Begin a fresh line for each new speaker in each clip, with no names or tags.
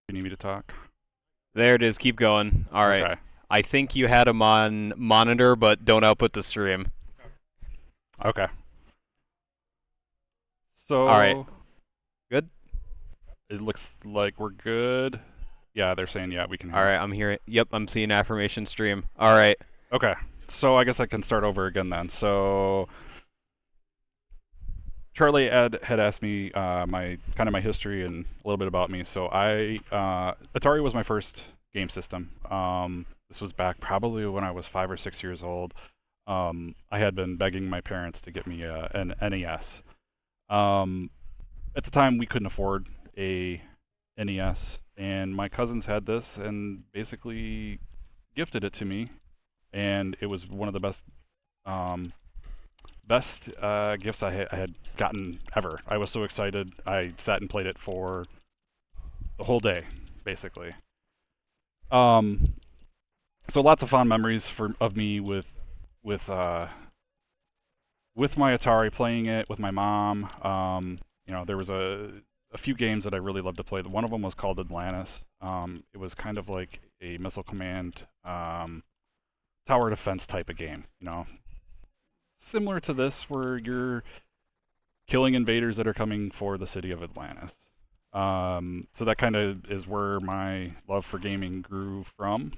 You need me to talk?
There it is. Keep going. All right.
Okay.
I think you had him on monitor, but don't output the stream.
Okay.
All right.
So
Good.
it looks like we're good. Yeah, they're saying yeah, we can
All
hear.
right. I'm hearing. Yep. I'm seeing affirmation stream. All right.
Okay. So I guess I can start over again then. So Charlie Ed had asked me my history and a little bit about me. So Atari was my first game system. This was back probably when I was 5 or 6 years old. I had been begging my parents to get me an NES. Um, at the time, we couldn't afford a NES, and my cousins had this and basically gifted it to me, and it was one of the um, best gifts I had gotten ever. I was so excited. I sat and played it for the whole day, basically. Um, so lots of fond memories of me with uh, with my Atari, playing it with my mom. There was a few games that I really loved to play. One of them was called Atlantis. It was kind of like a missile command tower defense type of game. Similar to this, where you're killing invaders that are coming for the city of Atlantis. So that kind of is where my love for gaming grew from.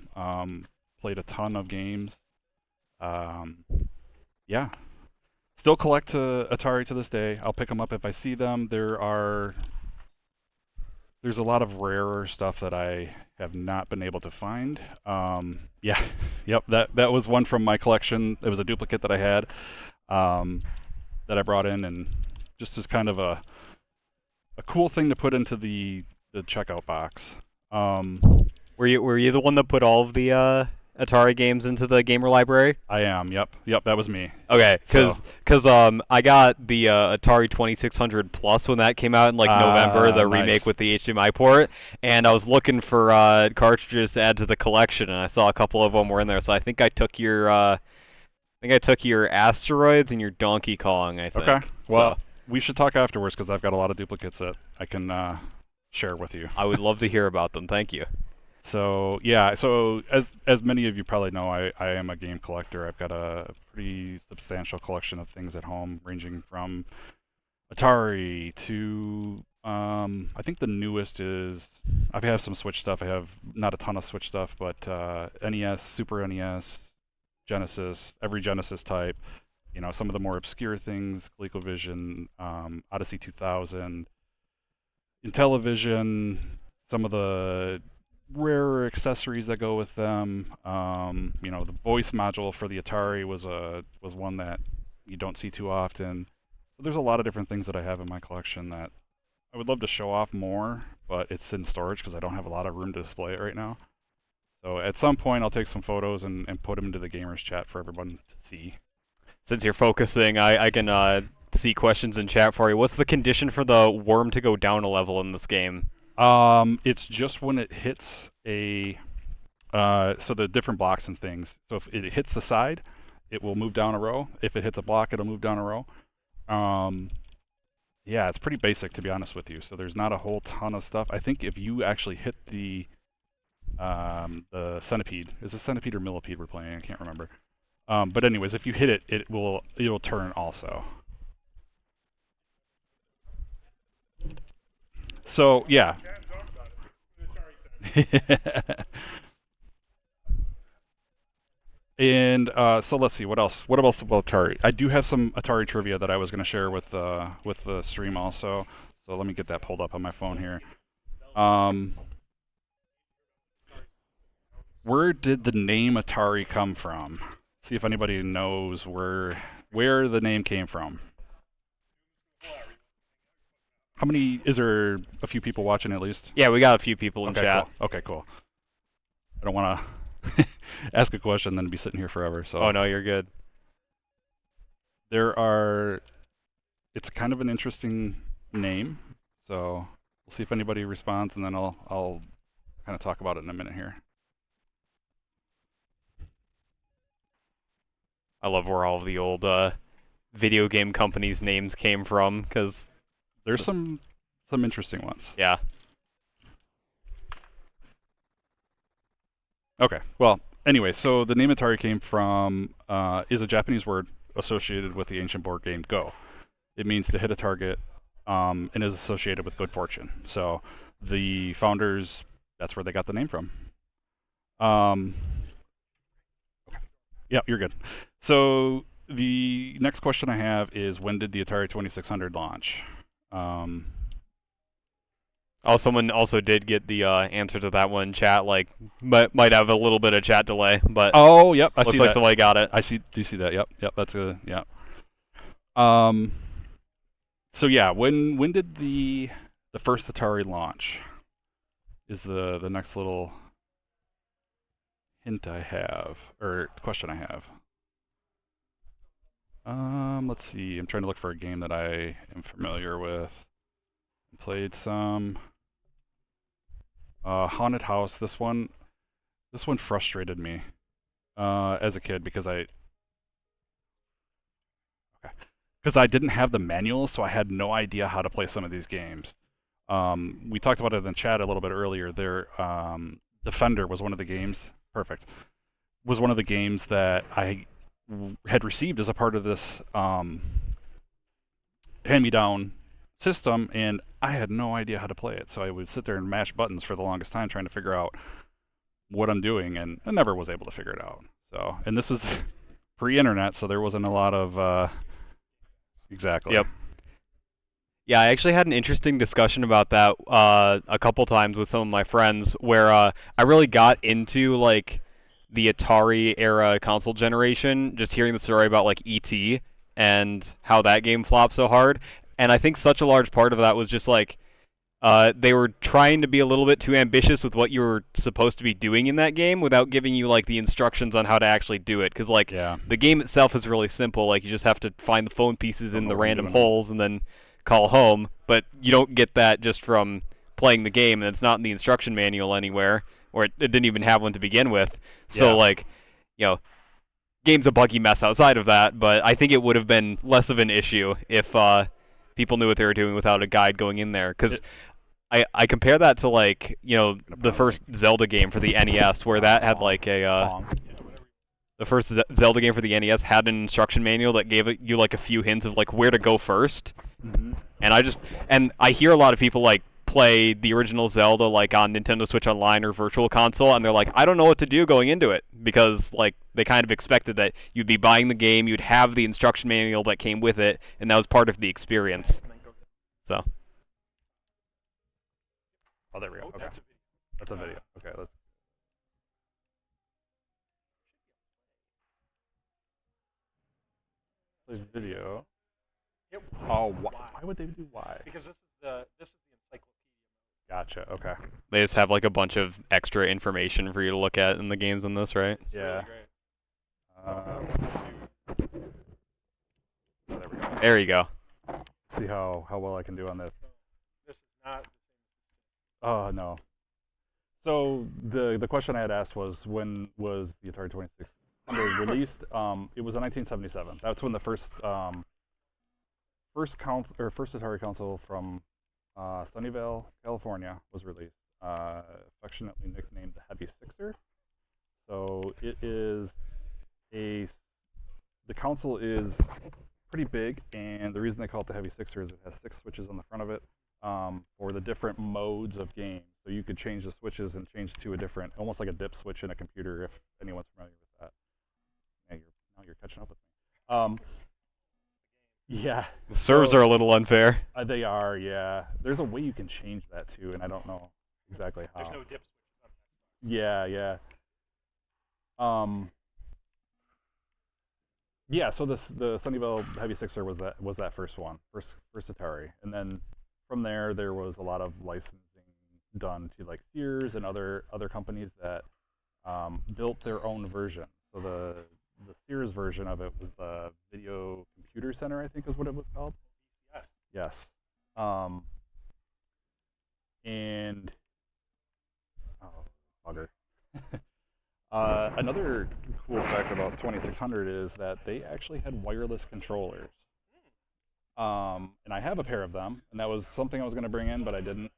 Played a ton of games. Um, yeah, still collect Atari to this day. I'll pick them up if I see them. There's a lot of rarer stuff that I have not been able to find. Yeah, yep. That was one from my collection. It was a duplicate that I had um, that I brought in, and just as kind of a cool thing to put into the checkout box. Um,
Were you the one that put all of the Atari games into the gamer library?
I am. Yep. That was me.
Okay,
So,
cause I got the Atari 2600 Plus when that came out in like November, the remake
nice.
with the HDMI port, and I was looking for cartridges to add to the collection, and I saw a couple of them were in there. So I think I took your Asteroids and your Donkey Kong. I
Okay.
think.
Well, we should talk afterwards because I've got a lot of duplicates that I can share with you.
I would love to hear about them. Thank you.
So yeah, so as many of you probably know, I am a game collector. I've got a pretty substantial collection of things at home, ranging from Atari to I think the newest is I have some Switch stuff. I have not a ton of Switch stuff, but NES, Super NES, Genesis, every Genesis type. Some of the more obscure things, ColecoVision, Odyssey 2000, Intellivision, some of the rarer accessories that go with them. The voice module for the Atari was one that you don't see too often. So there's a lot of different things that I have in my collection that I would love to show off more, but it's in storage because I don't have a lot of room to display it right now. So at some point, I'll take some photos and put them into the gamers chat for everyone to see.
Since you're focusing, I can see questions in chat for you. What's the condition for the worm to go down a level in this game?
It's just when it hits so the different blocks and things. So if it hits the side, it will move down a row. If it hits a block, it'll move down a row. Yeah, it's pretty basic to be honest with you. So there's not a whole ton of stuff. I think if you actually hit the centipede, is it centipede or millipede we're playing? I can't remember. But anyways, if you hit it, it'll turn also. So yeah. And so let's see what else. What else about Atari? I do have some Atari trivia that I was going to share with the stream also. So let me get that pulled up on my phone here. Um, where did the name Atari come from? See if anybody knows where the name came from. How many? Is there a few people watching at least?
Yeah, we got a few people in
Okay,
chat.
cool. Okay, cool. I don't want to ask a question and then be sitting here forever. So
Oh no, you're good.
there are. It's kind of an interesting name. So we'll see if anybody responds, and then I'll kind of talk about it in a minute here.
I love where all of the old video game companies' names came from, because
There's some interesting ones.
yeah.
Okay. Well, anyway, so the name Atari came from is a Japanese word associated with the ancient board game Go. It means to hit a target, and is associated with good fortune. So the founders, that's where they got the name from. Um, yeah, you're good. So the next question I have is, when did the Atari 2600 launch? Um,
Oh, someone also did get the answer to that one in chat. Like, might have a little bit of chat delay, but
oh, yep, I see
looks like
that.
somebody got it.
I see. Do you see that? Yep, yep. That's a yeah. Um, so yeah, when did the first Atari launch? Is the next little hint I have, or question I have. Let's see. I'm trying to look for a game that I am familiar with. Played some Haunted House. This one frustrated me as a kid because I didn't have the manual, so I had no idea how to play some of these games. We talked about it in the chat a little bit earlier. Defender was one of the games. Perfect. Was one of the games that I had received as a part of this hand-me-down system, and I had no idea how to play it. So I would sit there and mash buttons for the longest time trying to figure out what I'm doing, and I never was able to figure it out. So, and this was pre-internet, so there wasn't a lot of exactly.
Yep. Yeah, I actually had an interesting discussion about that a couple times with some of my friends, where I really got into like the Atari era console generation, just hearing the story about like ET and how that game flopped so hard. And I think such a large part of that was just like they were trying to be a little bit too ambitious with what you were supposed to be doing in that game without giving you like the instructions on how to actually do it. Because like
Yeah.
the game itself is really simple. Like you just have to find the phone pieces
Don't
in
know
the
what I'm
random
doing.
holes and then call home. But you don't get that just from playing the game, and it's not in the instruction manual anywhere, or it didn't even have one to begin with. So
Yeah.
like, you know, game's a buggy mess outside of that. But I think it would have been less of an issue if people knew what they were doing without a guide going in there. Because I compare that to like the first Zelda game for the NES, where that had like the first Zelda game for the NES had an instruction manual that gave you like a few hints of like where to go first.
Mm-hmm.
And I hear a lot of people like play the original Zelda like on Nintendo Switch Online or Virtual Console, and they're like, I don't know what to do going into it, because like they kind of expected that you'd be buying the game, you'd have the instruction manual that came with it, and that was part of the experience. So.
Oh, there we go. Okay. That's a video. Okay, let's. Play video.
Yep.
Oh, why would they do why?
Because this is the encyclopedia.
Gotcha. Okay.
They just have like a bunch of extra information for you to look at in the games in this, right?
It's
Yeah.
really great.
Oh, there we go.
There you go.
See how well I can do on this.
This is not.
Oh no. So the question I had asked was, when was the Atari 2600 released? It was in 1977. That's when the first first Atari console from Sunnyvale, California, was released. Affectionately nicknamed the Heavy Sixer. So it is the console is pretty big, and the reason they call it the Heavy Sixer is it has 6 switches on the front of it for the different modes of games. So you could change the switches and change to a different, almost like a dip switch in a computer, if anyone's familiar with that. Yeah, now you're catching up with me. Yeah.
The servers are a little unfair.
They are, yeah. There's a way you can change that too, and I don't know exactly how.
There's no dip switches on that.
Yeah, yeah. Yeah, so the Sunnyvale Heavy Sixer was that first one, first Atari, and then from there was a lot of licensing done to like Sears and other companies that built their own version. So the Sears version of it was the Video Computer Center, I think is what it was called.
Yes.
Yes. And oh, bugger. Another cool fact about 2600 is that they actually had wireless controllers. And I have a pair of them, and that was something I was going to bring in, but I didn't,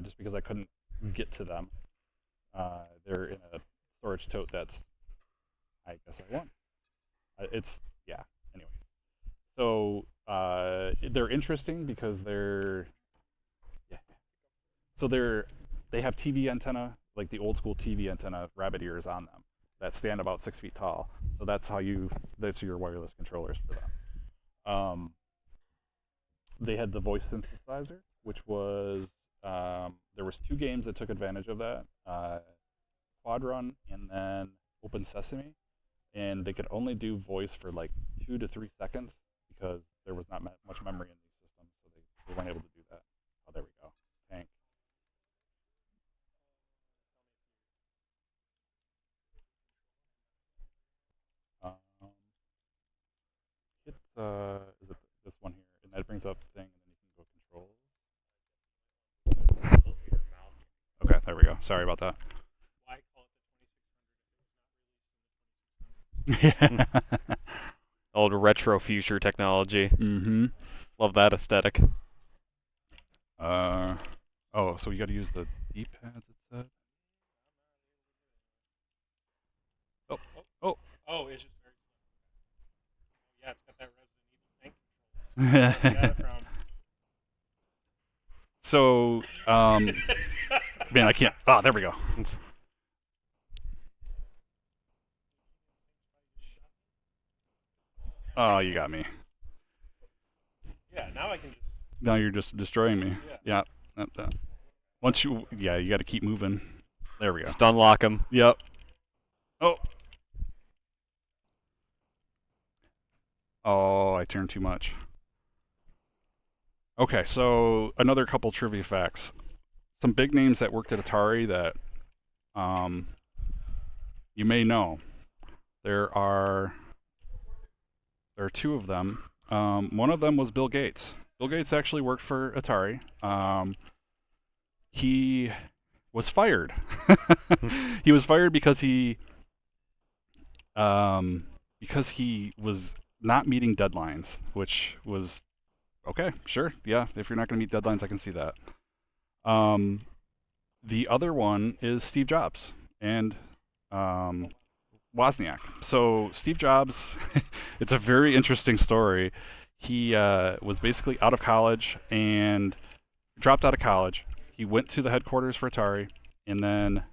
just because I couldn't get to them. They're in a storage tote that's, I guess I won. It's yeah. Anyway, so they're interesting because they're yeah. So they have TV antenna, like the old school TV antenna, rabbit ears on them that stand about 6 feet tall. So that's your wireless controllers for them. They had the voice synthesizer, which was there was two games that took advantage of that, Quad Run and then Open Sesame, and they could only do voice for like 2 to 3 seconds because there was not much memory in these systems, so they weren't able to do that. Oh, there we go. Tank. Um, hit is it this one here, and that brings up thing, and then you can go controls. Okay, there we go. Sorry about that.
Why call it the 2600 if it was not released in the 2600?
Old retro future technology.
Mm-hmm.
Love that aesthetic.
Oh, so you got to use the D-pads, it said. Oh, oh.
Oh, it's just very slow. Yeah, it's got that Resident Evil tank controls. Got it from.
So, man, I can't. Oh, there we go. Oh, you got me.
Yeah, now I can just.
Now you're just destroying me.
Yeah.
Yeah. Once you got to keep moving. There we go.
Stun lock him.
Yep. Oh. Oh, I turned too much. Okay, so another couple trivia facts. Some big names that worked at Atari that you may know. There are two of them. One of them was Bill Gates. Bill Gates actually worked for Atari. He was fired. He was fired because he was not meeting deadlines, which was okay, sure, yeah. If you're not going to meet deadlines, I can see that. The other one is Steve Jobs and Wozniak. So Steve Jobs, it's a very interesting story. He was basically out of college and dropped out of college. He went to the headquarters for Atari, and then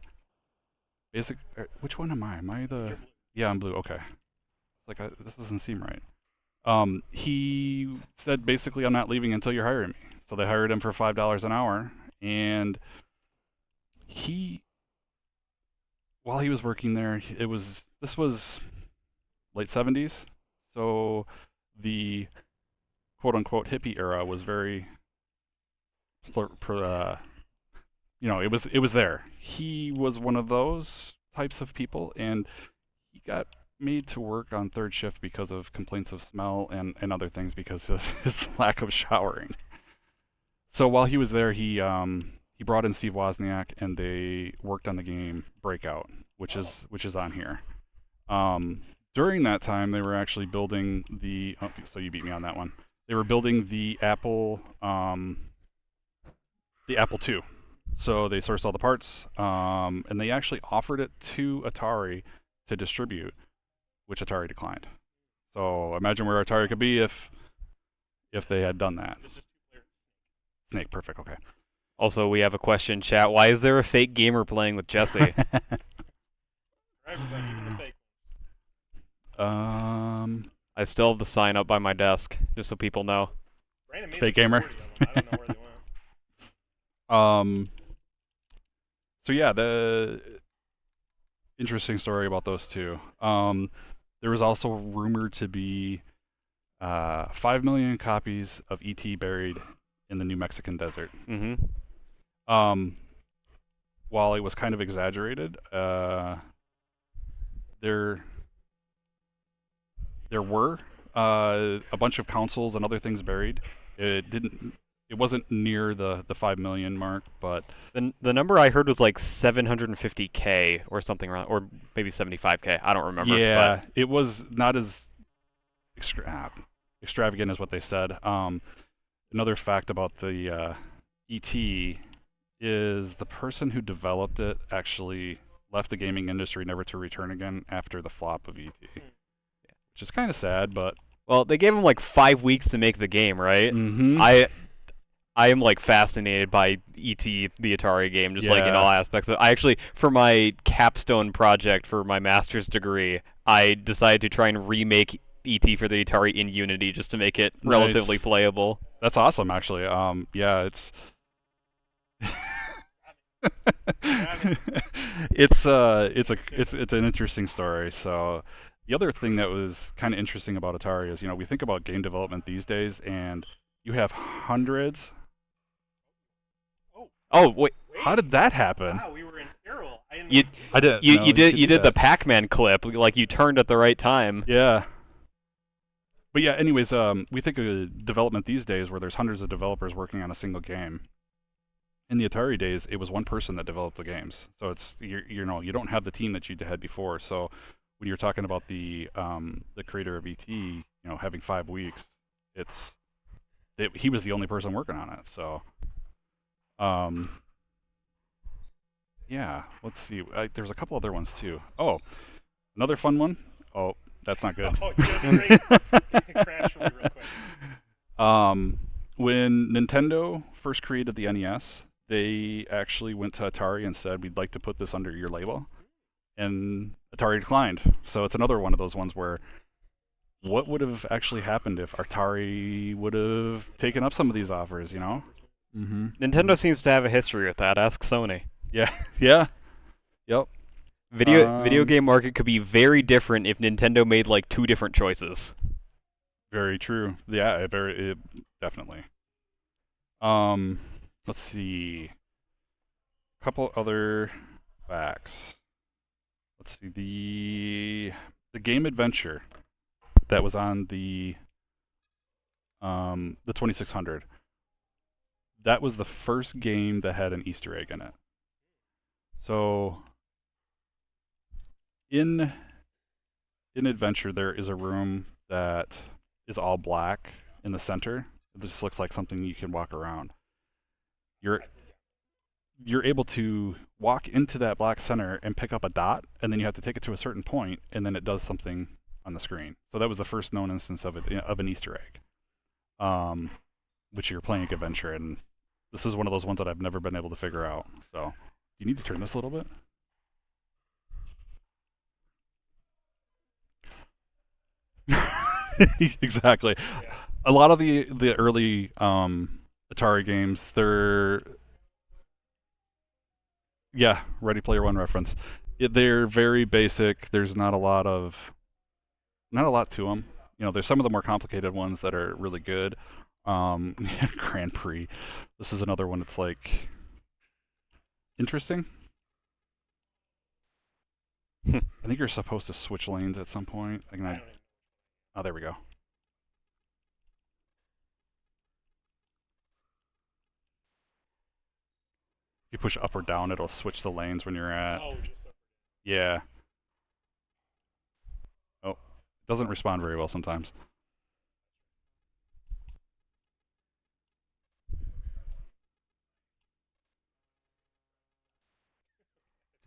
which one am I? Am I the? Yeah, I'm blue. Okay. It's like this doesn't seem right. He said basically, I'm not leaving until you're hiring me. So they hired him for $5 an hour, and while he was working there, this was late 70s, so the quote unquote hippie era was very, it was there. He was one of those types of people, and he got made to work on third shift because of complaints of smell and other things because of his lack of showering. So while he was there, he brought in Steve Wozniak, and they worked on the game Breakout, which is on here. During that time, they were actually building the. Oh, so you beat me on that one. They were building the Apple II. So they sourced all the parts, and they actually offered it to Atari to distribute, which Atari declined. So imagine where Atari could be if they had done that.
This is two-player.
Snake, perfect. Okay.
Also, we have a question, chat. Why is there a fake gamer playing with Jesse?
For everybody, even the fake.
I still have the sign up by my desk, just so people know.
Brandon made
Fake
like
gamer.
40 of them. I don't know where they went.
So yeah, the interesting story about those two. There was also rumored to be 5 million copies of ET buried in the New Mexican desert.
Mm-hmm.
While it was kind of exaggerated, there were a bunch of consoles and other things buried. It wasn't near the 5 million mark, but
The number I heard was like 750K or something around, or maybe 75K. I don't remember.
yeah, it was not as extravagant as what they said. Another fact about the ET is the person who developed it actually left the gaming industry never to return again after the flop of ET,
Hmm.
which is kind of sad, but
Well, they gave him like 5 weeks to make the game, right?
mm-hmm.
I am like fascinated by ET, the Atari game, just like in
Yeah.
all aspects. I actually, for my capstone project for my master's degree, I decided to try and remake ET for the Atari in Unity just to make it relatively
Nice.
playable.
That's awesome, actually. Yeah, it's it's an interesting story. So the other thing that was kind of interesting about Atari is, we think about game development these days, and you have hundreds.
Oh,
Oh, wait,
How did that happen?
wow, we were in peril. I didn't
you
know.
I didn't
you
know
you did
could
you
do
did the
that.
Pac-Man clip, like you turned at the right time.
Yeah. But yeah, anyways, we think of development these days where there's hundreds of developers working on a single game. In the Atari days, it was one person that developed the games. So it's you don't have the team that you had before. So when you're talking about the creator of ET, having 5 weeks, he was the only person working on it. So um, yeah, let's see. There's a couple other ones too. Oh, another fun one. Oh, that's not good.
Oh, it's gonna be great. Crash for me real quick.
When Nintendo first created the NES, they actually went to Atari and said, "We'd like to put this under your label," and Atari declined. So it's another one of those ones where, what would have actually happened if Atari would have taken up some of these offers? Mm-hmm.
Nintendo seems to have a history with that. Ask Sony.
Yeah, yeah, yep.
Video
Um,
game market could be very different if Nintendo made like 2 different choices.
Very true. Yeah, definitely. Let's see. Couple other facts. Let's see. The game Adventure that was on the 2600. That was the first game that had an Easter egg in it. So in Adventure, there is a room that is all black in the center. It just looks like something you can walk around. You're you're able to walk into that black center and pick up a dot, and then you have to take it to a certain point, and then it does something on the screen. So that was the first known instance of it, of an Easter egg, which you're playing a adventure, and this is one of those ones that I've never been able to figure out. So you need to turn this a little bit. Exactly.
Yeah.
A lot of the early Atari games, yeah, Ready Player One reference. They're very basic. There's not a lot to them. There's some of the more complicated ones that are really good. Grand Prix. This is another one that's like interesting. I think you're supposed to switch lanes at some point.
I don't even.
Oh, there we go. If you push up or down, it'll switch the lanes when you're at.
Oh, just
Yeah. Oh, it doesn't respond very well sometimes.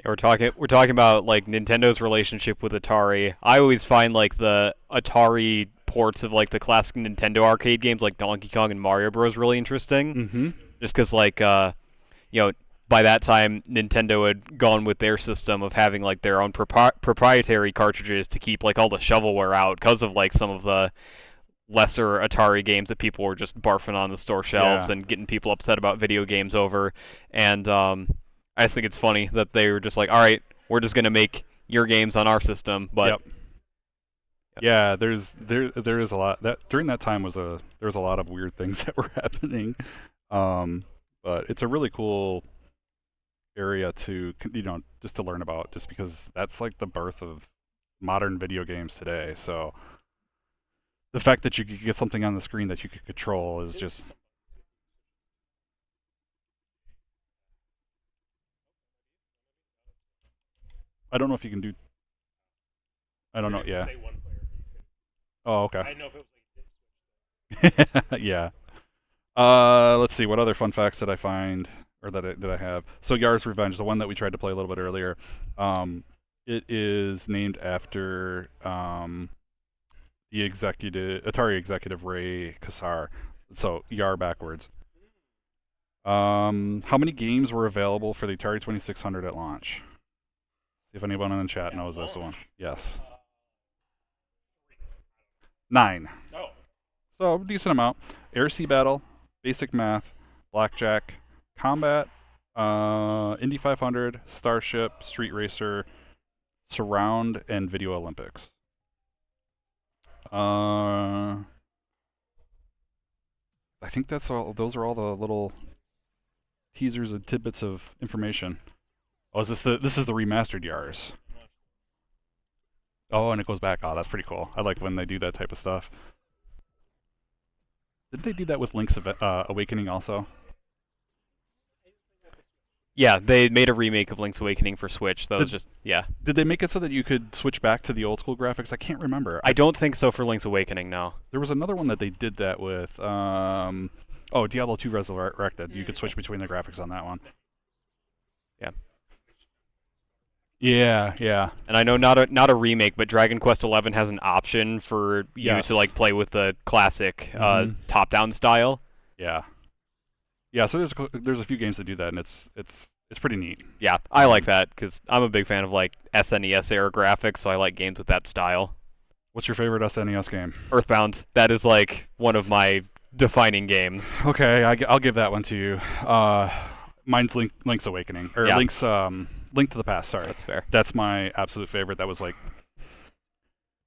Yeah, we're talking about like Nintendo's relationship with Atari. I always find like the Atari ports of like the classic Nintendo arcade games like Donkey Kong and Mario Bros really interesting.
Mm-hmm.
Just because like you know by that time Nintendo had gone with their system of having like their own proprietary cartridges to keep like all the shovelware out because of like some of the lesser Atari games that people were just barfing on the store shelves
Yeah.
and getting people upset about video games over. And I just think it's funny that they were just like, all right, we're just gonna make your games on our system. But
Yep. Yeah, there is a lot that during that time there was a lot of weird things that were happening. But it's a really cool area to just to learn about, just because that's like the birth of modern video games today. So the fact that you could get something on the screen that you could control is just. I don't know if you can do. I don't know. Yeah.
Say one player. You could.
Oh,
I
okay.
didn't know if it was like.
Yeah. Let's see. What other fun facts did I find? or that I have. So Yar's Revenge, the one that we tried to play a little bit earlier, it is named after the Atari executive Ray Kassar. So Yar backwards. How many games were available for the Atari 2600 at launch? See if anyone in the chat knows this one. Yes. 9.
Oh.
So decent amount. Air Sea Battle, Basic Math, Blackjack, Combat, Indy 500, Starship, Street Racer, Surround, and Video Olympics. I think that's all. Those are all the little teasers and tidbits of information. Oh, is this is the remastered Yars? Oh, and it goes back. Oh, that's pretty cool. I like when they do that type of stuff. Didn't they do that with Link's Awakening also?
Yeah, they made a remake of Link's Awakening for Switch. That was just, yeah.
Did they make it so that you could switch back to the old school graphics? I can't remember.
I don't think so for Link's Awakening, no.
There was another one that they did that with. Oh, Diablo 2 Resurrected. You could switch between the graphics on that one.
Yeah.
Yeah, yeah.
And I know not a remake, but Dragon Quest XI has an option for you
Yes.
to like play with the classic
Mhm.
top-down style.
Yeah. Yeah, so there's a few games that do that, and it's pretty neat.
Yeah, I like that because I'm a big fan of like SNES era graphics, so I like games with that style.
What's your favorite SNES game?
Earthbound, that is like one of my defining games.
Okay, I'll give that one to you. Mine's Link's Awakening, or
Yeah.
Link's Link to the Past. Sorry,
That's fair.
that's my absolute favorite. That was like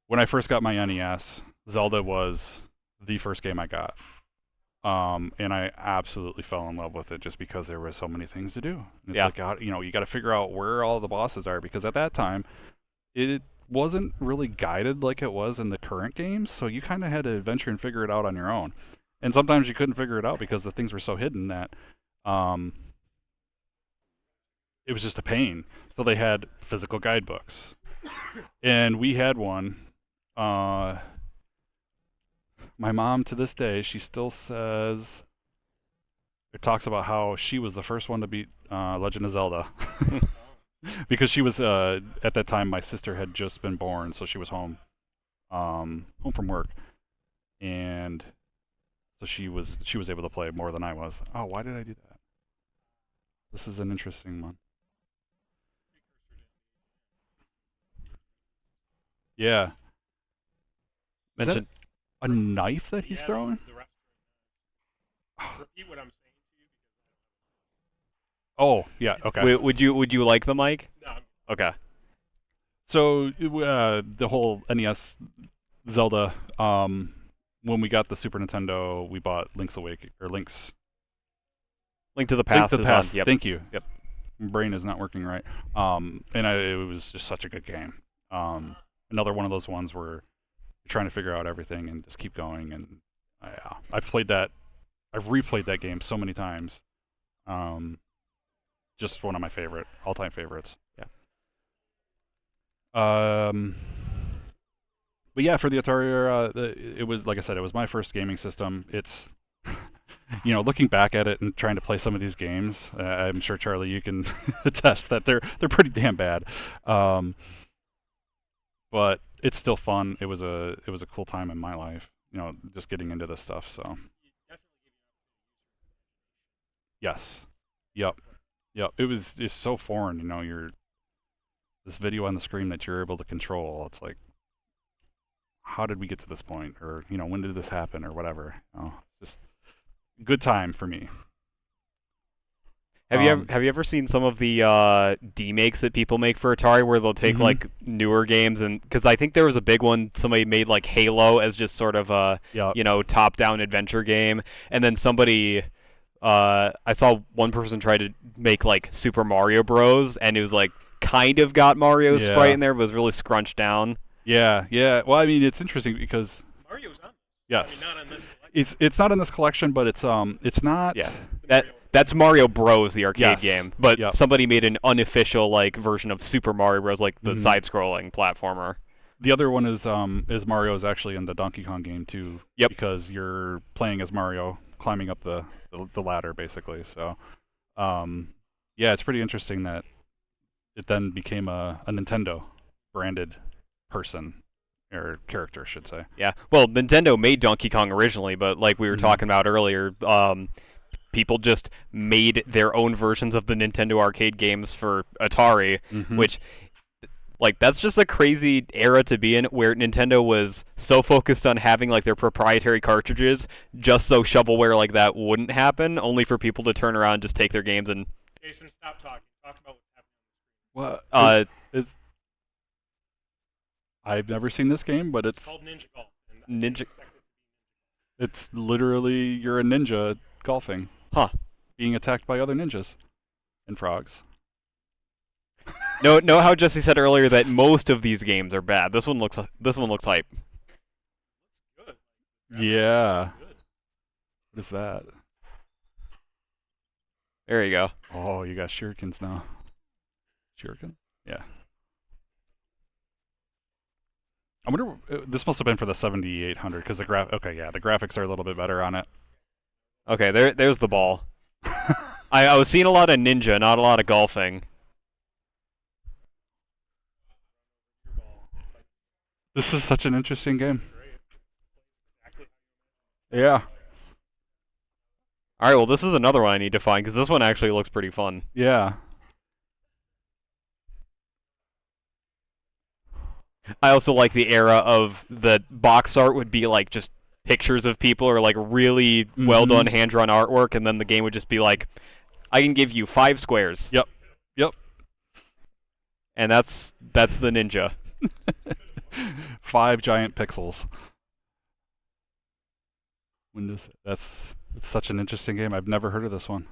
when I first got my NES. Zelda was the first game I got. And I absolutely fell in love with it just because there were so many things to do. And it's
Yeah.
like, you got to figure out where all the bosses are because at that time, it wasn't really guided like it was in the current games. So you kind of had to adventure and figure it out on your own. And sometimes you couldn't figure it out because the things were so hidden that it was just a pain. So they had physical guidebooks. And we had one. My mom, to this day, she still says, it talks about how she was the first one to beat Legend of Zelda. Because she was, at that time, my sister had just been born, so she was home from work. And so she was able to play more than I was. Oh, why did I do that? This is an interesting one. Yeah. Is that
Mention
a knife that he's
Yeah,
throwing?
the rest repeat what I'm saying to you
Oh, yeah, okay.
would you like the mic?
because
Okay.
So the whole NES Zelda, when we got the Super Nintendo, we bought Link's Awakening or Link's
Link to the
Link
Past
to the
is
Past.
on. Yep.
Thank you.
Yep.
My brain is not working right. It was just such a good game. Another one of those ones where you're trying to figure out everything and just keep going. And I've replayed that game so many times. Just one of my all-time favorites.
Yeah.
But yeah, for the Atari era, it was, like I said, it was my first gaming system. It's, looking back at it and trying to play some of these games, I'm sure Charlie, you can attest that they're pretty damn bad. But it's still fun. It was a cool time in my life, just getting into this stuff. So yes, yep. It's so foreign, you're this video on the screen that you're able to control. It's like, how did we get to this point? Or, when did this happen or whatever? Just good time for me.
Have you ever seen some of the demakes that people make for Atari where they'll take
Mhm.
like newer games and because I think there was a big one somebody made like Halo as just sort of a
Yep.
top-down adventure game and then somebody I saw one person try to make like Super Mario Bros and it was like kind of got Mario's
Yeah.
sprite in there but was really scrunched down.
Yeah. Well, I mean, it's interesting because
Mario's on.
yes,
I mean, not on this collection.
it's not in this collection, but it's not.
Yeah. That's Mario Bros, the arcade
Yes.
game, but
Yep.
somebody made an unofficial like version of Super Mario Bros, like the
Mhm.
side-scrolling platformer.
The other one is Mario is actually in the Donkey Kong game too.
Yep.
Because you're playing as Mario, climbing up the ladder basically. So, Yeah, it's pretty interesting that it then became a Nintendo branded person or character, I should say.
Yeah. Well, Nintendo made Donkey Kong originally, but like we were
Mhm.
talking about earlier, people just made their own versions of the Nintendo arcade games for Atari,
Mhm.
which like that's just a crazy era to be in where Nintendo was so focused on having like their proprietary cartridges just so shovelware like that wouldn't happen, only for people to turn around and just take their games and
Jason, stop talking. Talk about what's happening.
What
uh
is I've never seen this game, but
It's called Ninja Golf. And I didn't
Ninja
expect it to
it's literally you're a ninja golfing,
Huh.
being attacked by other ninjas and frogs.
No, know how Jesse said earlier that most of these games are bad. This one looks hype.
be good.
Yeah. What is that?
There you go.
Oh, you got shurikens now. Shuriken? Yeah. I wonder. This must have been for the 7800 because the Okay, yeah, the graphics are a little bit better on it.
Okay, there's the ball. I was seeing a lot of ninja, not a lot of golfing.
Your ball.
This is such an interesting game.
Great. Exactly.
Yeah.
All right, well this is another one I need to find because this one actually looks pretty fun.
Yeah.
I also like the era of the box art would be like just pictures of people or like really well done
Mhm.
hand drawn artwork, and then the game would just be like, I can give you 5 squares.
Yep. Yep.
And that's the ninja.
5 giant pixels. Windows. It's such an interesting game. I've never heard of this one.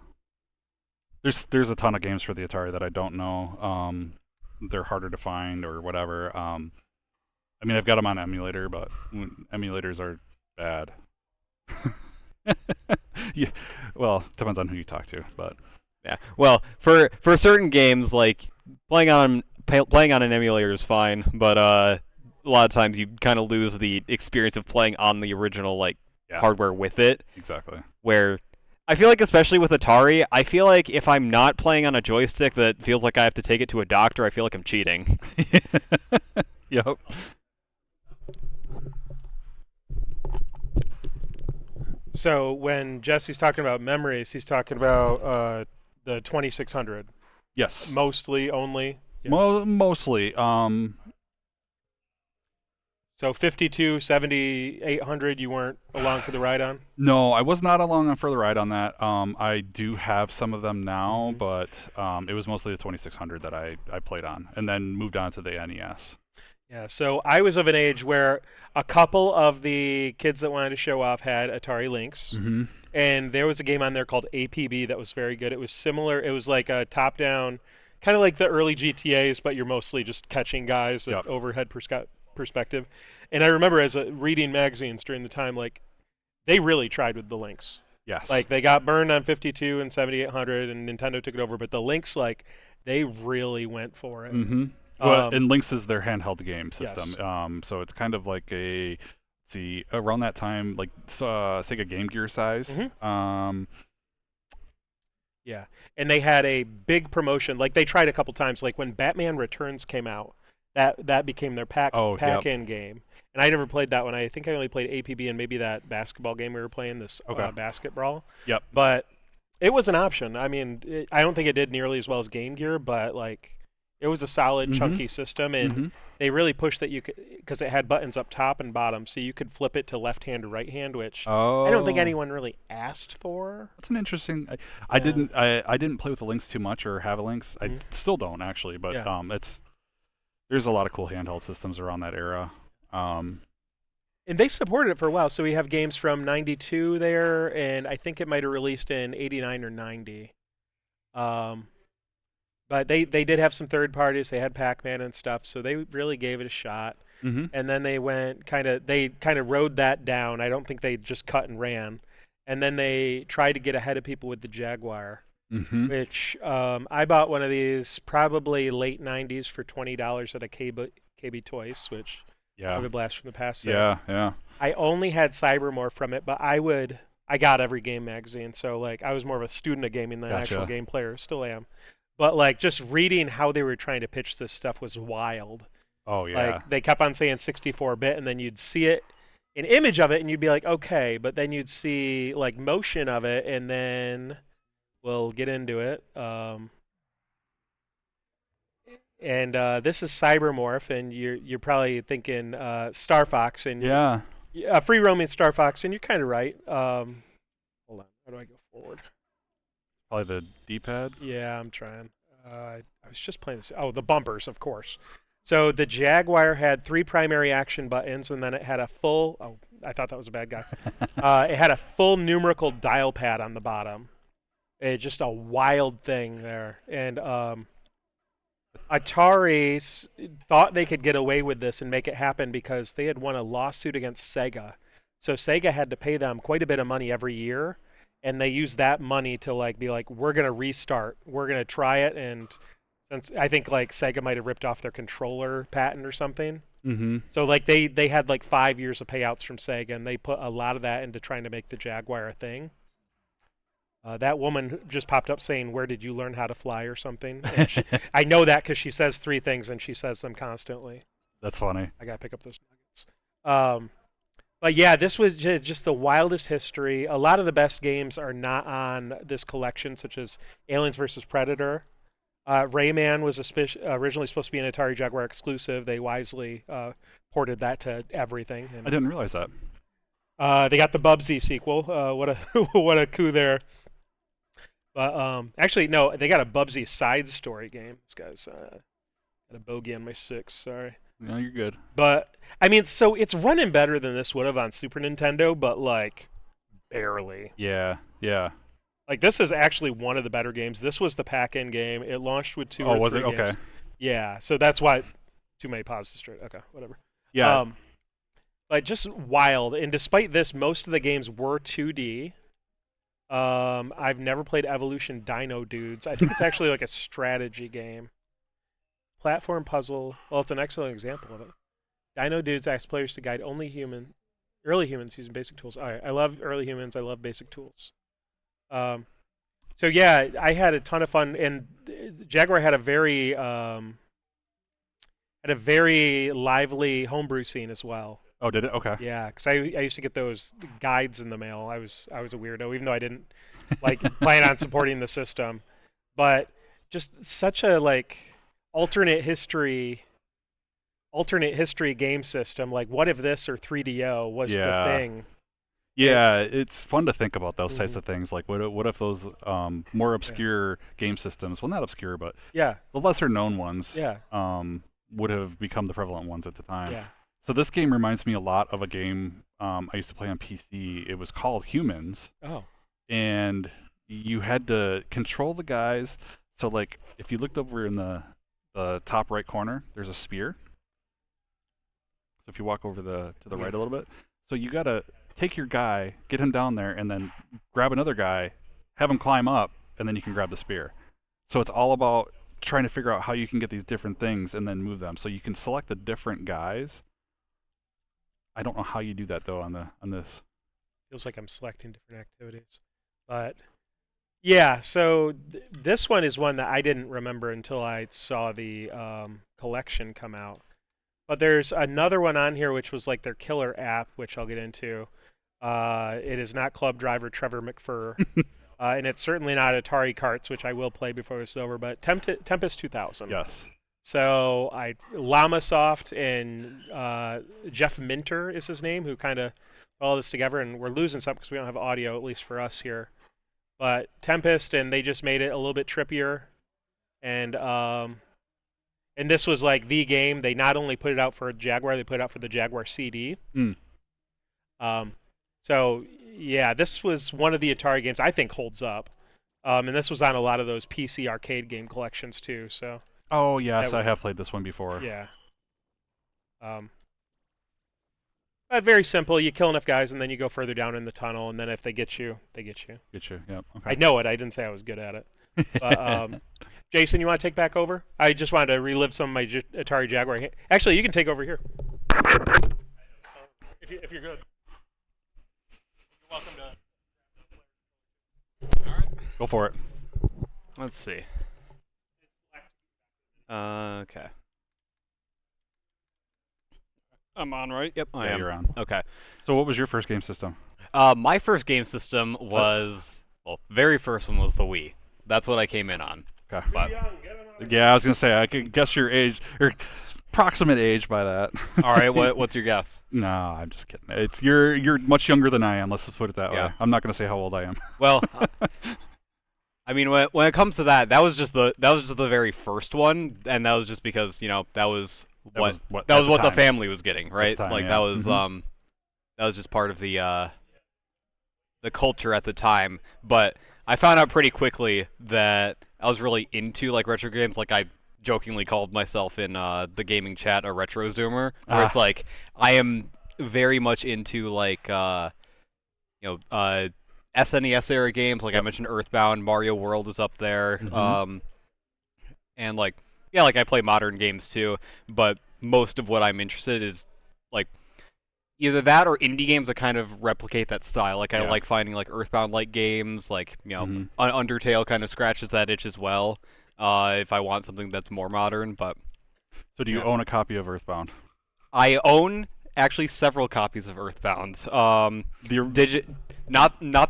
There's a ton of games for the Atari that I don't know. They're harder to find or whatever. I mean, I've got them on emulator, but emulators are bad. Yeah. Well, depends on who you talk to, but
Yeah. Well, for certain games like playing on an emulator is fine, but a lot of times you kind of lose the experience of playing on the original like
yeah,
hardware with it.
exactly.
Where I feel like, especially with Atari, I feel like if I'm not playing on a joystick that feels like I have to take it to a doctor, I feel like I'm cheating.
Yep.
So when Jesse's talking about memories, he's talking about the 2600.
Yes.
Mostly, only. Yeah.
Mostly.
So 52, 70, 800, you weren't along for the ride on?
No, I was not along on for the ride on that. I do have some of them now,
Mhm.
but it was mostly the 2600 that I played on, and then moved on to the NES.
Yeah, so I was of an age where a couple of the kids that wanted to show off had Atari Lynx,
Mm-hmm.
and there was a game on there called APB that was very good. It was similar. It was like a top-down, kind of like the early GTAs, but you're mostly just catching guys at
Yep.
overhead perspective. And I remember as reading magazines during the time, like they really tried with the Lynx.
Yes.
Like they got burned on 52 and 7800, and Nintendo took it over. But the Lynx, like they really went for it.
Mm-hmm. Well,
Um,
and Lynx is their handheld game system.
Yes.
So it's kind of like a, let's see, around that time, like Sega Game Gear size.
Mhm.
Um,
Yeah, and they had a big promotion. Like they tried a couple times. Like when Batman Returns came out, that became their
Oh, yep.
pack-in game. And I never played that one. I think I only played APB and maybe that basketball game we were playing, this
Okay.
basketball.
Yep.
But it was an option. I mean, I don't think it did nearly as well as Game Gear, but like it was a solid,
Mhm.
chunky system, and
Mm-hmm.
they really pushed that you could because it had buttons up top and bottom, so you could flip it to left hand or right hand, which
Oh.
I don't think anyone really asked for.
That's an interesting. I
Yeah.
didn't. I didn't play with the Lynx too much or have a Lynx. I
Mhm.
still don't actually, but
Yeah.
there's a lot of cool handheld systems around that era.
And they supported it for a while, so we have games from '92 there, and I think it might have released in '89 or '90. But they did have some third parties. They had Pac-Man and stuff, so they really gave it a shot.
Mm-hmm.
And then they kind of rode that down. I don't think they just cut and ran. And then they tried to get ahead of people with the Jaguar,
Mm-hmm.
which I bought one of these probably late '90s for $20 at a KB Toys, which
Yeah.
would a blast from the past.
Yeah. Yeah.
I only had Cybermore from it, but I would I got every game magazine, so like I was more of a student of gaming than an actual
Gotcha.
game player. Still am. But like just reading how they were trying to pitch this stuff was wild.
Oh yeah.
Like they kept on saying 64-bit, and then you'd see it, an image of it, and you'd be like, okay, but then you'd see like motion of it, and then we'll get into it. And this is Cybermorph, and you're probably thinking Star Fox, and
Yeah.
free roaming Star Fox, and you're kind of right. Hold on, how do I go forward?
Probably the D-pad.
Yeah, I'm trying. I was just playing this. Oh, the bumpers, of course. So the Jaguar had 3 primary action buttons, and then it had a full. Oh, I thought that was a bad guy. It had a full numerical dial pad on the bottom. It's just a wild thing there, and Atari thought they could get away with this and make it happen because they had won a lawsuit against Sega. So Sega had to pay them quite a bit of money every year, and they used that money to like be like, we're gonna restart, we're gonna try it, and since I think like Sega might have ripped off their controller patent or something.
Mm-hmm.
So like they had like 5 years of payouts from Sega, and they put a lot of that into trying to make the Jaguar a thing. That woman just popped up saying, "Where did you learn how to fly?" or something. And I know that because she says 3 things and she says them constantly.
That's funny.
I gotta pick up those nuggets. But yeah, this was just the wildest history. A lot of the best games are not on this collection, such as Aliens vs. Predator. Rayman was originally supposed to be an Atari Jaguar exclusive. They wisely ported that to everything.
I didn't realize that.
They got the Bubsy sequel. What a what a coup there. But actually, no, they got a Bubsy side story game. This guy's got a bogey on my 6. Sorry.
No, you're good.
But I mean, so it's running better than this would have on Super Nintendo, but like barely.
Yeah. Yeah.
Like this is actually one of the better games. This was the pack-in game. It launched with 2
Oh,
or
was
3
it?
games.
Okay.
Yeah, so that's why too many pauses straight. Okay, whatever.
Yeah.
Like just wild. And despite this, most of the games were 2D. I've never played Evolution Dino Dudes. I think it's actually like a strategy game. Platform puzzle. Well, it's an excellent example of it. Dino Dudes asks players to guide early humans using basic tools. All right, I love early humans. I love basic tools. So yeah, I had a ton of fun, and Jaguar had a very lively homebrew scene as well.
Oh, did it? Okay.
Yeah, because I used to get those guides in the mail. I was a weirdo, even though I didn't like plan on supporting the system. But just such a like alternate history game system. Like, what if this or 3DO was the thing?
Yeah, it's fun to think about those types
Mhm.
of things. Like, what if those more obscure game systems, well, not obscure, but
Yeah,
the lesser known ones,
yeah,
would have become the prevalent ones at the time.
yeah.
So this game reminds me a lot of a game I used to play on PC. It was called Humans,
Oh,
and you had to control the guys. So, like, if you looked over in the top right corner, there's a spear. So if you walk over to the right a little bit, so you gotta take your guy, get him down there, and then grab another guy, have him climb up, and then you can grab the spear. So it's all about trying to figure out how you can get these different things and then move them. So you can select the different guys. I don't know how you do that though on this.
feels like I'm selecting different activities, but yeah. So this one is one that I didn't remember until I saw the collection come out. But there's another one on here which was like their killer app, which I'll get into. It is not Club Driver Trevor McFur, and it's certainly not Atari Karts, which I will play before this is over. But Tempest 2000.
Yes.
So Llamasoft and Jeff Minter is his name, who kind of put all this together, and we're losing some because we don't have audio, at least for us here. But Tempest, and they just made it a little bit trippier, and this was like the game. They not only put it out for Jaguar, they put it out for the Jaguar CD.
Mm.
So yeah, this was one of the Atari games I think holds up, and this was on a lot of those PC arcade game collections too. So.
Oh yes,
That
I have played this one before.
Yeah. But very simple. You kill enough guys, and then you go further down in the tunnel, and then if they get you, they get you.
Get you. Yep. Okay.
I know it. I didn't say I was good at it. But, Jason, you want to take back over? I just wanted to relive some of my Atari Jaguar. Actually, you can take over here. If you're good. You're welcome to.
Go for it.
Let's see. Okay. I'm on, right? Yep, I
Yeah,
am.
you're on.
Okay.
So what was your first game system?
My first game system was, well, very first one was the Wii. That's what I came in on.
Okay.
But
Yeah, I was gonna say I could guess your age, your approximate age by that.
all right, what's your guess?
No, I'm just kidding. It's you're much younger than I am. Let's just put it that
Yeah.
way. I'm not gonna say how old I am.
Well, I mean, when it comes to that, that was just the very first one, and that was just because that was what the
time.
family was getting, right?
time,
Like
yeah.
that was that was just part of the culture at the time. But I found out pretty quickly that I was really into like retro games. Like I jokingly called myself in the gaming chat a retro zoomer, where it's like I am very much into like SNES era games. Like I mentioned, Earthbound, Mario World is up there, and like I play modern games too. But most of what I'm interested in is like either that or indie games that kind of replicate that style. Like I like finding like Earthbound-like games, like Undertale kind of scratches that itch as well. If I want something that's more modern, but
So do you own a copy of Earthbound?
I own actually several copies of Earthbound. Not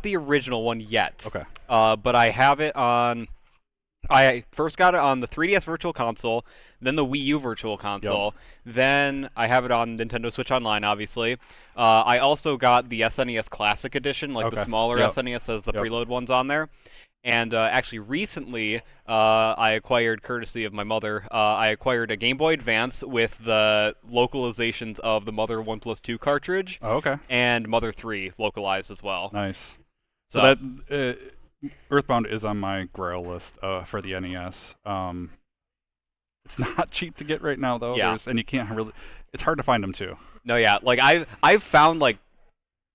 the original one yet.
Okay.
But I have it on. I first got it on the 3DS Virtual Console, then the Wii U Virtual Console, then I have it on Nintendo Switch Online, obviously. I also got the SNES Classic Edition, like the smaller SNES has the preload ones on there. And actually, recently, I acquired, courtesy of my mother, I acquired a Game Boy Advance with the localizations of the Mother 1+2 cartridge.
Oh, okay.
And Mother 3 localized as well.
Nice. So that Earthbound is on my Grail list for the NES. It's not cheap to get right now though.
Yeah.
And you can't really. It's hard to find them too.
No, yeah. Like I've found like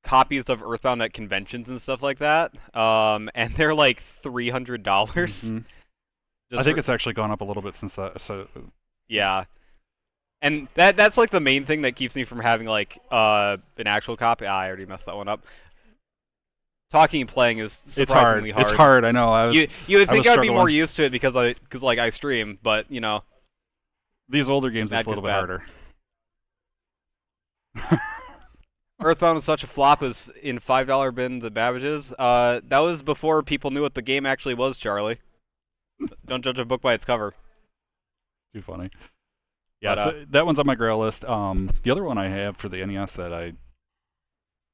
copies of Earthbound at conventions and stuff like that, and they're like $300.
I think it's actually gone up a little bit since that. So
yeah. And that's like the main thing that keeps me from having like an actual copy. I already messed that one up. Talking and playing is surprisingly hard.
It's hard. I know.
You would think I'd be more used to it because I stream, but
these older games it's a little bit harder.
Earthbound was such a flop as in $5 bins at Babbage's. That was before people knew what the game actually was, Charlie. Don't judge a book by its cover.
Too funny. Yeah, so that one's on my Grail list. The other one I have for the NES that I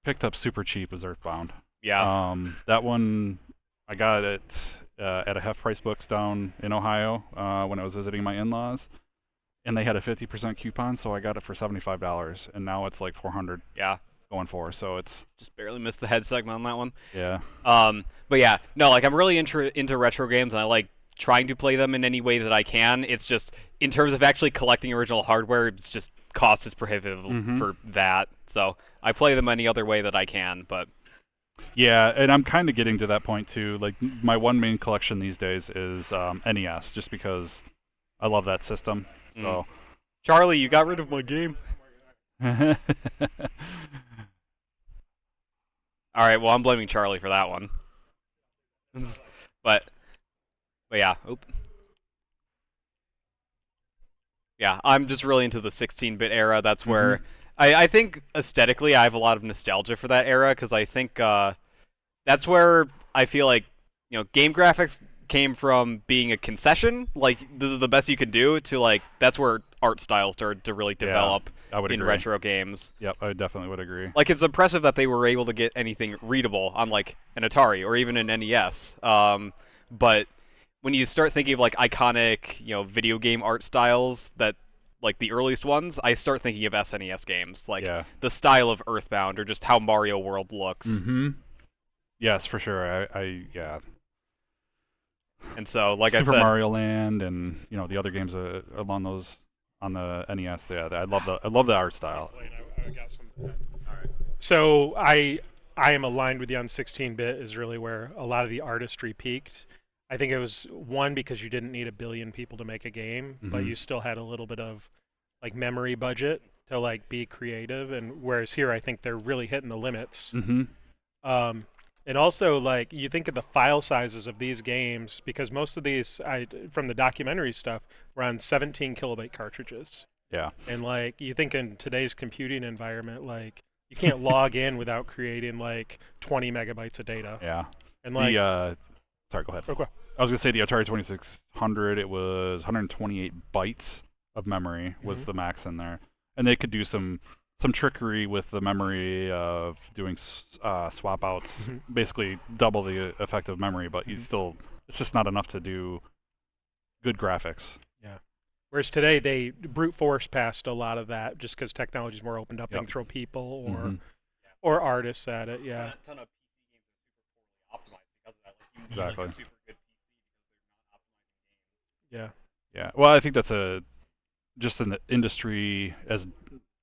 picked up super cheap is Earthbound.
Yeah.
That one I got it at a Half Price Books down in Ohio when I was visiting my in-laws, and they had a 50% coupon, so I got it for $75, and now it's like $400.
Yeah.
Going for, so it's
just barely missed the head segment on that one.
Yeah.
But yeah, no, like I'm really into retro games, and I like trying to play them in any way that I can. It's just in terms of actually collecting original hardware, it's just cost is prohibitive for that. So I play them any other way that I can, but.
Yeah, and I'm kind of getting to that point too. Like my one main collection these days is NES, just because I love that system. So,
Charlie, you got rid of my game. All right, well I'm blaming Charlie for that one. but yeah, yeah, I'm just really into the 16-bit era. That's where. I think aesthetically I have a lot of nostalgia for that era because I think that's where I feel like game graphics came from being a concession, like this is the best you could do, to like that's where art style started to really develop in retro games.
Yep, I definitely would agree.
Like it's impressive that they were able to get anything readable on like an Atari or even an NES. But when you start thinking of like iconic video game art styles that like the earliest ones, I start thinking of SNES games, like the style of Earthbound or just how Mario World looks.
Yes, for sure. I
And so, like
Super
I said,
Mario Land and the other games along those on the NES. Yeah, I love the art style.
I got some. All right. So I am aligned with you on 16-bit is really where a lot of the artistry peaked. I think it was one because you didn't need 1 billion people to make a game, but you still had a little bit of like memory budget to like be creative. And whereas here, I think they're really hitting the limits. And also, like, you think of the file sizes of these games, because most of these, from the documentary stuff, were on 17 kilobyte cartridges.
Yeah.
And, like, you think in today's computing environment, like, you can't log in without creating, like, 20 megabytes of data.
Yeah.
And, like,
Sorry, go ahead.
okay.
I was gonna say the Atari 2600. It was 128 bytes of memory was the max in there, and they could do some trickery with the memory of doing swap outs, basically double the effective memory, but you still, it's just not enough to do good graphics.
Yeah. Whereas today they brute force past a lot of that just because technology's more opened up. They can throw people or artists at it. Yeah.
A ton of PC games are super poorly optimized because of that. Like, you need
Exactly.
like a super good PC because they're not optimizing games.
Yeah.
Yeah. Well, I think that's just in the industry as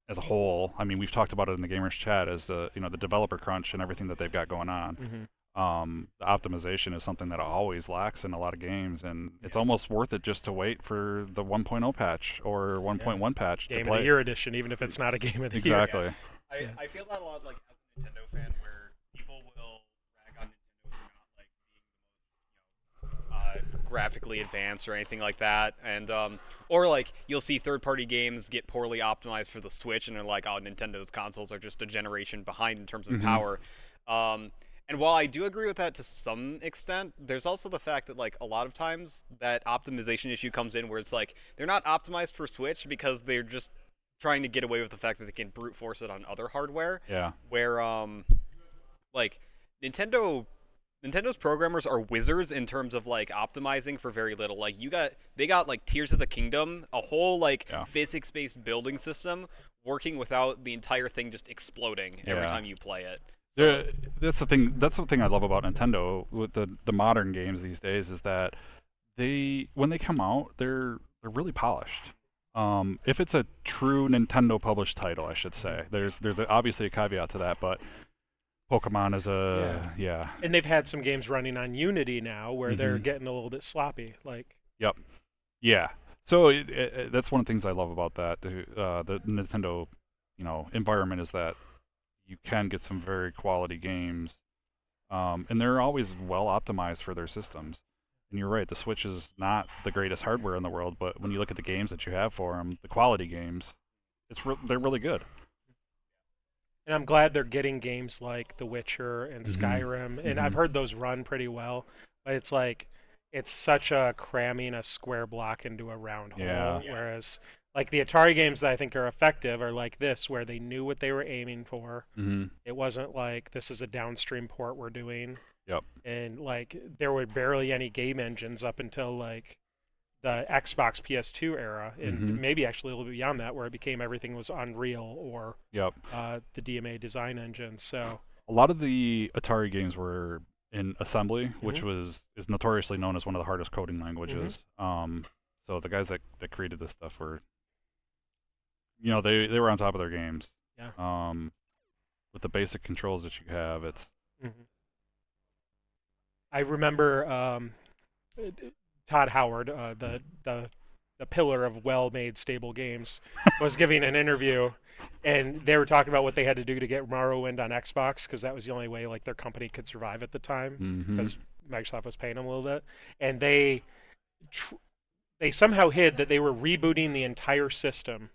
a whole. I mean, we've talked about it in the gamers chat as the developer crunch and everything that they've got going on. The optimization is something that always lacks in a lot of games, and it's almost worth it just to wait for the 1.0 patch or 1.1 patch
Game
to play.
of the Year edition, even if it's not a Game of the
Exactly.
Year.
I feel that a lot, like, as a Nintendo fan, where people will rag on Nintendo for not like being the most graphically advanced or anything like that, and or like you'll see third-party games get poorly optimized for the Switch, and they're like, oh, Nintendo's consoles are just a generation behind in terms of power. And while I do agree with that to some extent, there's also the fact that, like, a lot of times that optimization issue comes in where it's like they're not optimized for Switch because they're just trying to get away with the fact that they can brute force it on other hardware.
Yeah.
Where like Nintendo's programmers are wizards in terms of like optimizing for very little. Like they got like Tears of the Kingdom, a whole like physics-based building system working without the entire thing just exploding every time you play it.
That's the thing. That's the thing I love about Nintendo with the modern games these days is that when they come out, they're really polished. If it's a true Nintendo published title, I should say. There's obviously a caveat to that, but Pokemon is
And they've had some games running on Unity now where they're getting a little bit sloppy. Like.
Yep. Yeah. So that's one of the things I love about that the Nintendo, environment is that you can get some very quality games, and they're always well optimized for their systems. And you're right, the Switch is not the greatest hardware in the world, but when you look at the games that you have for them, the quality games, they're really good.
And I'm glad they're getting games like The Witcher and Skyrim, and I've heard those run pretty well. But it's like, it's such a cramming a square block into a round hole, whereas like the Atari games that I think are effective are like this, where they knew what they were aiming for. It wasn't like, this is a downstream port we're doing.
Yep.
And like there were barely any game engines up until like the Xbox PS2 era, and maybe actually a little bit beyond that, where it became everything was Unreal or the DMA design engine. So
a lot of the Atari games were in assembly, which is notoriously known as one of the hardest coding languages. So the guys that created this stuff were, they were on top of their games.
Yeah.
With the basic controls that you have, it's.
I remember Todd Howard, the pillar of well-made, stable games, was giving an interview, and they were talking about what they had to do to get Morrowind on Xbox because that was the only way like their company could survive at the time because Microsoft was paying them a little bit, and they somehow hid that they were rebooting the entire system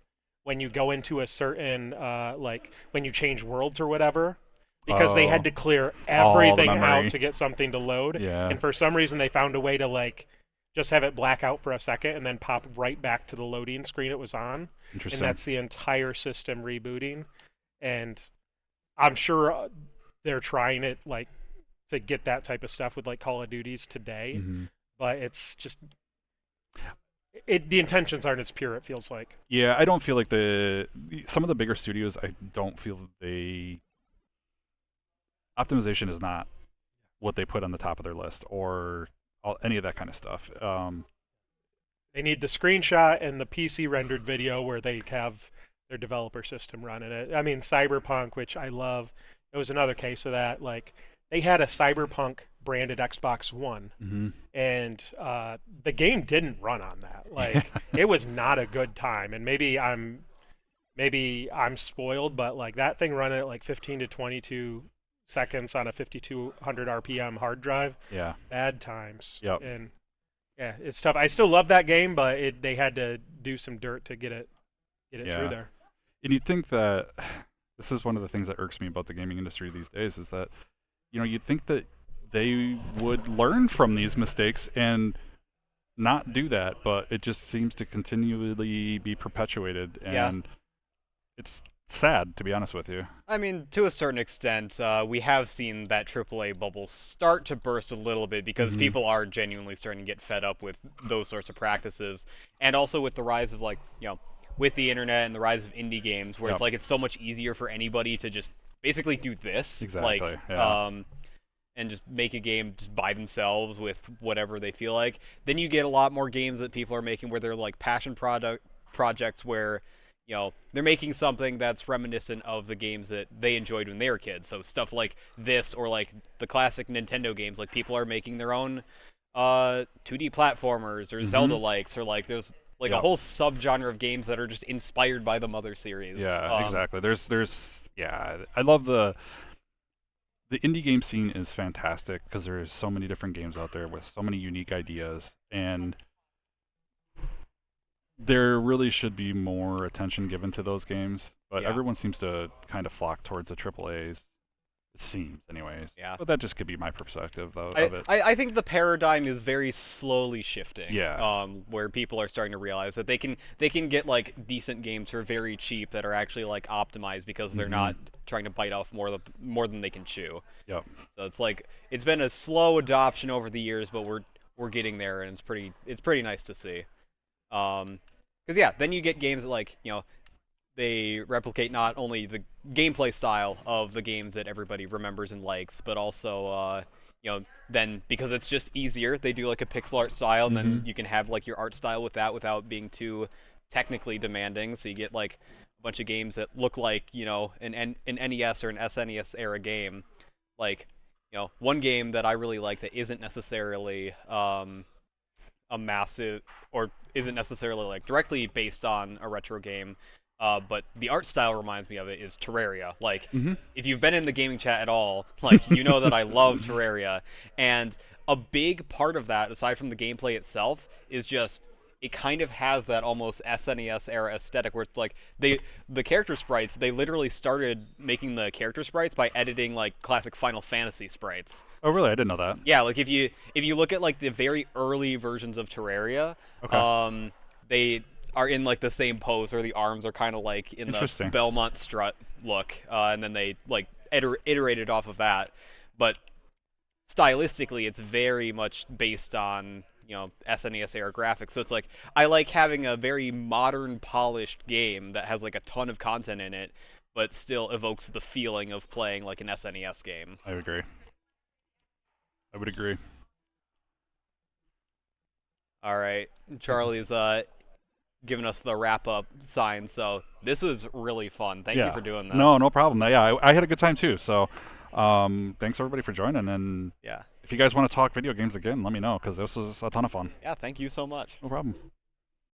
when you go into a certain like when you change worlds or whatever. Because they had to clear everything out to get something to load.
Yeah.
And for some reason they found a way to like just have it black out for a second and then pop right back to the loading screen it was on.
Interesting.
And that's the entire system rebooting. And I'm sure they're trying it like to get that type of stuff with like Call of Duties today. But it's just the intentions aren't as pure, it feels like.
Yeah, I don't feel like some of the bigger studios, I don't feel optimization is not what they put on the top of their list or any of that kind of stuff.
They need the screenshot and the PC rendered video where they have their developer system running it. I mean, Cyberpunk, which I love, it was another case of that. Like, they had a Cyberpunk branded Xbox One, and the game didn't run on that. Like, it was not a good time. And maybe I'm spoiled, but like that thing running at like 15 to 22 seconds on a 5200 RPM hard drive.
Yeah.
Bad times.
Yep.
And yeah, it's tough. I still love that game, but they had to do some dirt to get it
Yeah.
through there.
And you'd think that this is one of the things that irks me about the gaming industry these days is that, you'd think that they would learn from these mistakes and not do that, but it just seems to continually be perpetuated,
Yeah.
and it's sad, to be honest with you.
I mean, to a certain extent, we have seen that AAA bubble start to burst a little bit because
Mhm.
people are genuinely starting to get fed up with those sorts of practices, and also with the rise of with the internet and the rise of indie games, where
Yep.
it's so much easier for anybody to just basically do this,
Exactly, yeah.
and just make a game just by themselves with whatever they feel like. Then you get a lot more games that people are making where they're passion projects where they're making something that's reminiscent of the games that they enjoyed when they were kids. So stuff like this, or the classic Nintendo games. People are making their own 2D platformers or Zelda likes, or there's a
Yep.
whole subgenre of games that are just inspired by the Mother series.
Yeah, exactly. I love the indie game scene is fantastic because there's so many different games out there with so many unique ideas, and there really should be more attention given to those games, but
Yeah.
everyone seems to kind of flock towards the AAAs. It seems, anyways.
Yeah.
But that just could be my perspective of it.
I think the paradigm is very slowly shifting.
Yeah.
Where people are starting to realize that they can get decent games for very cheap that are actually optimized because they're
Mhm.
not trying to bite off more than they can chew.
Yep.
So it's been a slow adoption over the years, but we're getting there, and it's pretty nice to see. Because then you get games that they replicate not only the gameplay style of the games that everybody remembers and likes, but also then because it's just easier, they do a pixel art style, and then you can have your art style with that without being too technically demanding. So you get a bunch of games that look like an NES or an SNES era game. One game that I really like that isn't necessarily a massive, or isn't necessarily directly based on a retro game, but the art style reminds me of it, is Terraria. If you've been in the gaming chat at all, you know that I love Terraria, and a big part of that, aside from the gameplay itself, is just it kind of has that almost SNES era aesthetic where it's the character sprites, they literally started making the character sprites by editing classic Final Fantasy sprites.
Oh, really? I didn't know that.
Yeah, if you look at the very early versions of Terraria,
Okay.
they are in the same pose, or the arms are kind of in the
Interesting.
Belmont strut look, and then they iterated off of that. But stylistically, it's very much based on SNES era graphics. So it's I like having a very modern, polished game that has a ton of content in it, but still evokes the feeling of playing an SNES game.
I agree. I would agree.
All right, Charlie's giving us the wrap up sign. So this was really fun. Thank you for doing this.
No problem. Yeah, I had a good time too. So, thanks everybody for joining. And
yeah,
if you guys want to talk video games again, let me know because this was a ton of fun.
yeah. Thank you so much.
No problem.